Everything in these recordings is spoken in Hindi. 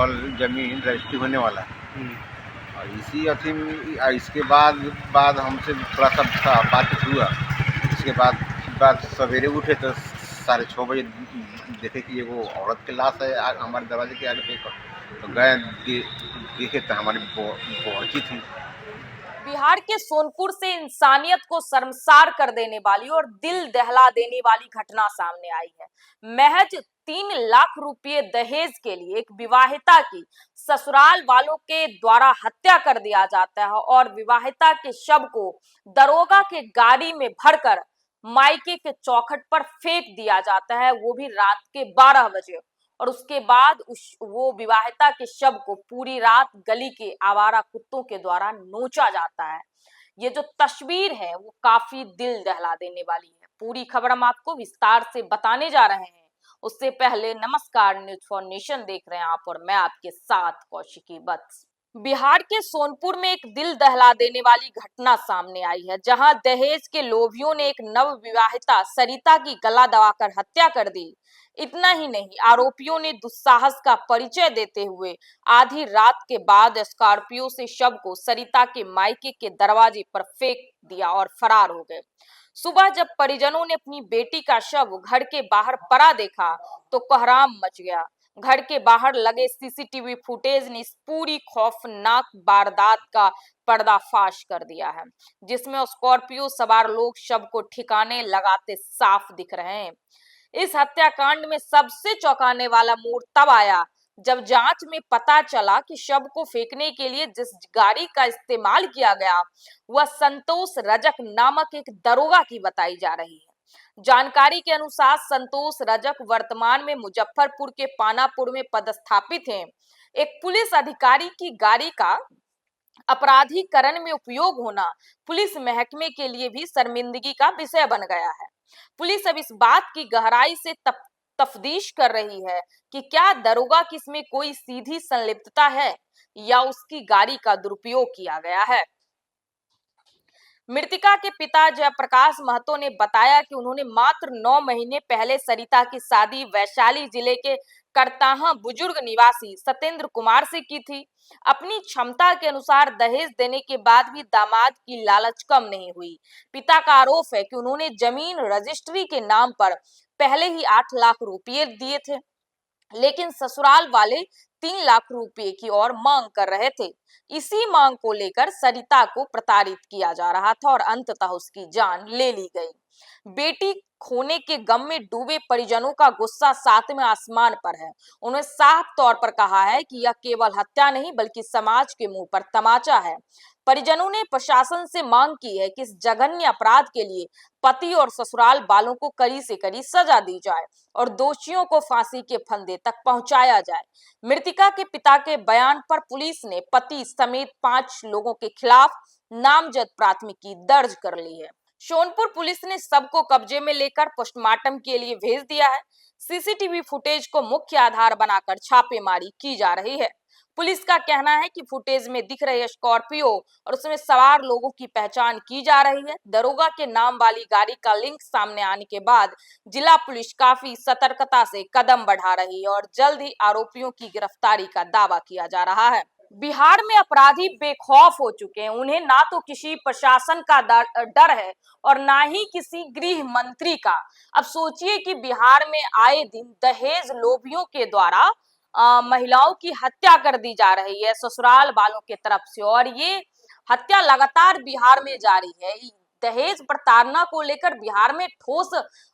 केवल जमीन रजिस्ट्री होने वाला है। और इसी अथी में इसके बाद हमसे थोड़ा सा बातचीत हुआ। इसके बाद सवेरे उठे तो 6:30 बजे देखे कि एगो औरत के लाश है हमारे दरवाजे के आगे पे। तो गए देखे तो हमारी बच्ची थी। बिहार के सोनपुर से इंसानियत को शर्मसार कर देने वाली और दिल दहला देने वाली घटना सामने आई है। महज 3 लाख रुपए दहेज के लिए एक विवाहिता की ससुराल वालों के द्वारा हत्या कर दिया जाता है और विवाहिता के शव को दरोगा के गाड़ी में भरकर मायके के चौखट पर फेंक दिया जाता है, वो भी रात के 12 बजे। और उसके बाद वो विवाहिता के शव को पूरी रात गली के आवारा कुत्तों के द्वारा नोचा जाता है। ये जो तस्वीर है वो काफी दिल दहला देने वाली है। पूरी खबर हम आपको विस्तार से बताने जा रहे हैं। उससे पहले नमस्कार, न्यूज फॉर नेशन देख रहे हैं आप और मैं आपके साथ कौशिकी वत्स। बिहार के सोनपुर में एक दिल दहला देने वाली घटना सामने आई है, जहां दहेज के लोभियों ने एक नव विवाहिता सरिता की गला दबाकर हत्या कर दी। इतना ही नहीं, आरोपियों ने दुस्साहस का परिचय देते हुए आधी रात के बाद स्कॉर्पियो से शव को सरिता के मायके के दरवाजे पर फेंक दिया और फरार हो गए। सुबह जब परिजनों ने अपनी बेटी का शव घर के बाहर पड़ा देखा तो कोहराम मच गया। घर के बाहर लगे सीसीटीवी फुटेज ने इस पूरी खौफनाक वारदात का पर्दाफाश कर दिया है, जिसमें स्कॉर्पियो सवार लोग शव को ठिकाने लगाते साफ दिख रहे हैं। इस हत्याकांड में सबसे चौंकाने वाला मोड़ तब आया जब जांच में पता चला कि शव को फेंकने के लिए जिस गाड़ी का इस्तेमाल किया गया वह संतोष रजक नामक एक दरोगा की बताई जा रही है। जानकारी के अनुसार संतोष रजक वर्तमान में मुजफ्फरपुर के पानापुर में पदस्थापित हैं। एक पुलिस अधिकारी की गाड़ी का अपराधीकरण में उपयोग होना पुलिस महकमे के लिए भी शर्मिंदगी का विषय बन गया है। पुलिस अब इस बात की गहराई से तफ्तीश कर रही है कि क्या दरोगा की इसमें कोई सीधी संलिप्तता है या उसकी गाड़ी का दुरुपयोग किया गया है। मृतिका के पिता जयप्रकाश महतो ने बताया कि उन्होंने मात्र 9 महीने पहले सरिता की शादी वैशाली जिले के करताहा बुजुर्ग निवासी सत्येंद्र कुमार से की थी। अपनी क्षमता के अनुसार दहेज देने के बाद भी दामाद की लालच कम नहीं हुई। पिता का आरोप है कि उन्होंने जमीन रजिस्ट्री के नाम पर पहले ही 8 लाख रुपए दिए थे, लेकिन ससुराल वाले 3 लाख रुपए की और मांग कर रहे थे। इसी मांग को लेकर सरिता को प्रताड़ित किया जा रहा था और अंततः उसकी जान ले ली गई। बेटी खोने के गम में डूबे परिजनों का गुस्सा 7वें आसमान पर है। उन्होंने साफ तौर पर कहा है कि यह केवल हत्या नहीं बल्कि समाज के मुंह पर तमाचा है। परिजनों ने प्रशासन से मांग की है कि इस जघन्य अपराध के लिए पति और ससुराल वालों को कड़ी से कड़ी सजा दी जाए और दोषियों को फांसी के फंदे तक पहुंचाया जाए। मृतिका के पिता के बयान पर पुलिस ने पति समेत 5 लोगों के खिलाफ नामजद प्राथमिकी दर्ज कर ली है। सोनपुर पुलिस ने शव को कब्जे में लेकर पोस्टमार्टम के लिए भेज दिया है। सीसीटीवी फुटेज को मुख्य आधार बनाकर छापेमारी की जा रही है। पुलिस का कहना है कि फुटेज में दिख रहे स्कॉर्पियो और उसमें सवार लोगों की पहचान की जा रही है। दरोगा के नाम वाली गाड़ी का लिंक सामने आने के बाद जिला पुलिस काफी सतर्कता से कदम बढ़ा रही है और जल्द ही आरोपियों की गिरफ्तारी का दावा किया जा रहा है। बिहार में अपराधी बेखौफ हो चुके हैं। उन्हें ना तो किसी प्रशासन का डर है और ना ही किसी गृह मंत्री का। अब सोचिए कि बिहार में आए दिन दहेज लोभियों के द्वारा महिलाओं की हत्या कर दी जा रही है ससुराल वालों के तरफ से, और ये हत्या लगातार बिहार में जारी है। दहेज प्रताड़ना को लेकर बिहार में ठोस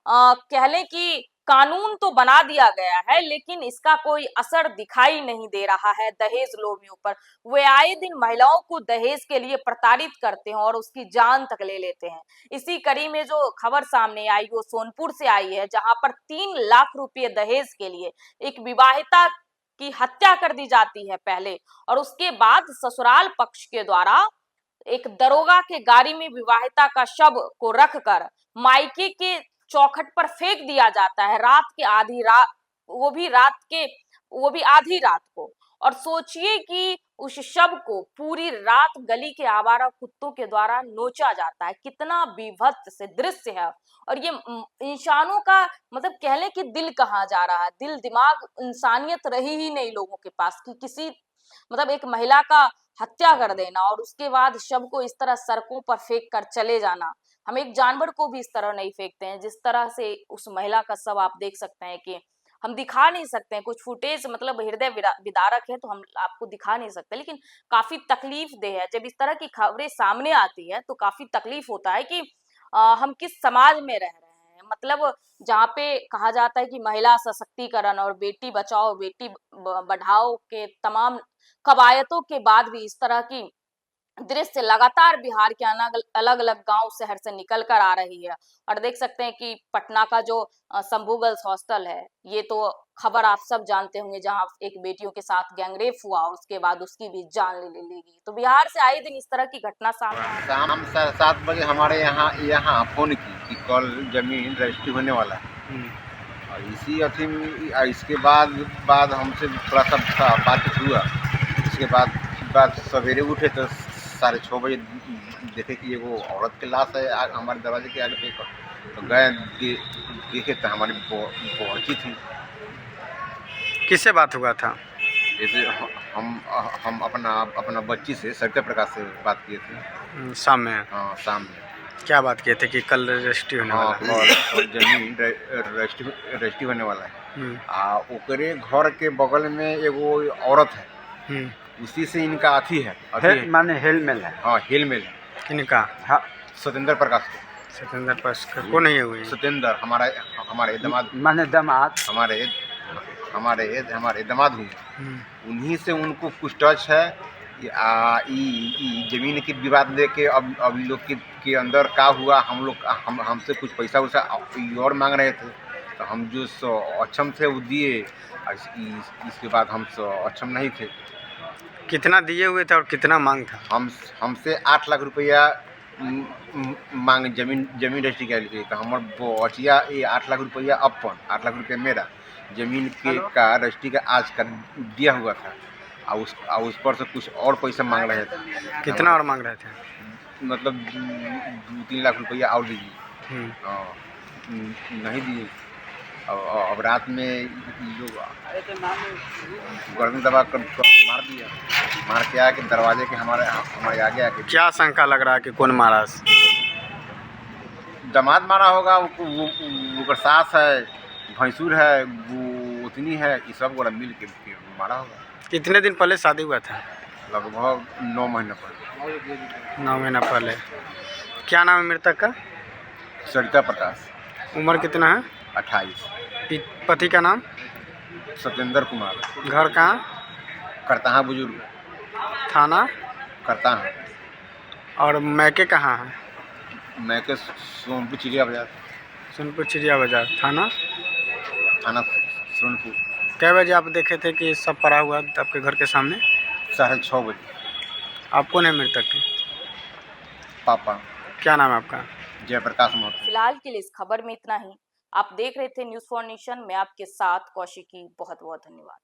कह लें कि कानून तो बना दिया गया है, लेकिन इसका कोई असर दिखाई नहीं दे रहा है दहेज लोभियों पर। वे आए दिन महिलाओं को दहेज के लिए प्रताड़ित करते हैं और उसकी जान तक ले लेते हैं। इसी कड़ी में जो खबर सामने आई वो सोनपुर से आई है, जहां पर 3 लाख रुपए दहेज के लिए एक विवाहिता की हत्या कर दी जाती है पहले, और उसके बाद ससुराल पक्ष के द्वारा एक दरोगा के गाड़ी में विवाहिता का शव को रखकर मायके के चौखट पर फेंक दिया जाता है रात के आधी रात, वो भी आधी रात को। और सोचिए कि उस शव को पूरी रात गली के आवारा कुत्तों के द्वारा नोचा जाता है। कितना बीभत्स दृश्य है। और ये इंसानों का मतलब कह लें कि दिल कहाँ जा रहा है, दिल दिमाग इंसानियत रही ही नहीं लोगों के पास कि किसी मतलब एक महिला का हत्या कर देना और उसके बाद शव को इस तरह सड़कों पर फेंक कर चले जाना। हम एक जानवर को भी इस तरह नहीं फेंकते हैं जिस तरह से उस महिला का शव आप देख सकते हैं कि हम दिखा नहीं सकते हैं, कुछ फुटेज मतलब हृदय विदारक है तो हम आपको दिखा नहीं सकते, लेकिन काफी तकलीफ देह है। जब इस तरह की खबरें सामने आती है तो काफी तकलीफ होता है कि हम किस समाज में रह रहे हैं। मतलब जहाँ पे कहा जाता है कि महिला सशक्तिकरण और बेटी बचाओ बेटी बढ़ाओ के तमाम कवायतों के बाद भी इस तरह की दृश्य लगातार बिहार के अलग अलग गांव शहर से निकल कर आ रही है। और देख सकते हैं कि पटना का जो शंभू गर्ल्स हॉस्टल है, ये तो खबर आप सब जानते होंगे, जहां एक बेटियों के साथ गैंगरेप हुआ और उसके बाद उसकी भी जान ले ली गई। तो बिहार से आए दिन इस तरह की घटना सामने आ रही है। शाम 7:30 हमारे यहाँ फोन की कि कल जमीन रजिस्ट्री होने वाला है। और इसी अथी में इसके बाद हमसे थोड़ा सा बातचीत हुआ। इसके बाद सवेरे उठे तो 6:30 बजे देखे कि एगो औरत के लाश है हमारे दरवाजे के आगे पे। तो गए देखे तो हमारी बच्ची थी। किससे बात हुआ था? जैसे हम अपना बच्ची से सरिता प्रकाश से बात किए थे शाम में। हाँ, शाम में। क्या बात किए थे कि कल रजिस्ट्री होने वाला है? और जमीन रजिस्ट्री होने वाला है। ओकरे घर के बगल में एगो औरत है, उसी से इनका अथी है माने हेलमेल है। हाँ, हेलमेल किनका? हाँ, सत्येंद्र प्रकाश को। सत्येंद्र प्रकाश को नहीं हुई? सत्येंद्र हमारे दामाद माने दामाद हमारे दामाद हुए। उन्हीं से उनको कुछ टच है। जमीन के विवाद लेके अब लोग के अंदर का हुआ, हमसे कुछ पैसा वैसा और मांग रहे थे। तो हम जो अक्षम थे वो दिए। इसके बाद हम अक्षम नहीं थे। कितना दिए हुए थे और कितना मांग था? हमसे 8 लाख रुपया मांग जमीन रजिस्ट्री के लिए। तो हमारे बचिया 8 लाख रुपया अपन 8 लाख रुपया मेरा जमीन के का रजिस्ट्री का आज कर दिया हुआ था। और उस पर से कुछ और पैसा मांग रहे थे। कितना और मांग रहे थे? मतलब 2-3 लाख रुपया और दीजिए। नहीं दिए। अब रात में लोग गर्दन दबा कर मार दिया। मार के आके दरवाजे के हमारे आगे आके। क्या शंका लग रहा है कि कौन मारा? दामाद मारा होगा। वो सास है, भैंसुर है, वो उतनी है, ये सब गोरा मिल के मारा होगा। कितने दिन पहले शादी हुआ था? लगभग 9 महीने पहले। 9 महीना पहले। क्या नाम है मृतक का? सरिता प्रकाश। उम्र कितना है? 28। पति का नाम? सत्येंद्र कुमार। घर कहाँ? करताहा बुजुर्ग। थाना? करताहा। और मैके कहाँ है? मैके सोनपुर चिड़िया बाजार। सोनपुर चिड़िया बाजार। थाना सोनपुर। कै बजे आप देखे थे कि सब पड़ा हुआ आपके घर के सामने? 6:30 बजे। आप कौन है मृतक के? पापा। क्या नाम है आपका? जयप्रकाश महतो। फिलहाल के लिए इस खबर में इतना ही। आप देख रहे थे न्यूज़ फॉर नेशन। मैं आपके साथ कौशिकी। बहुत बहुत धन्यवाद।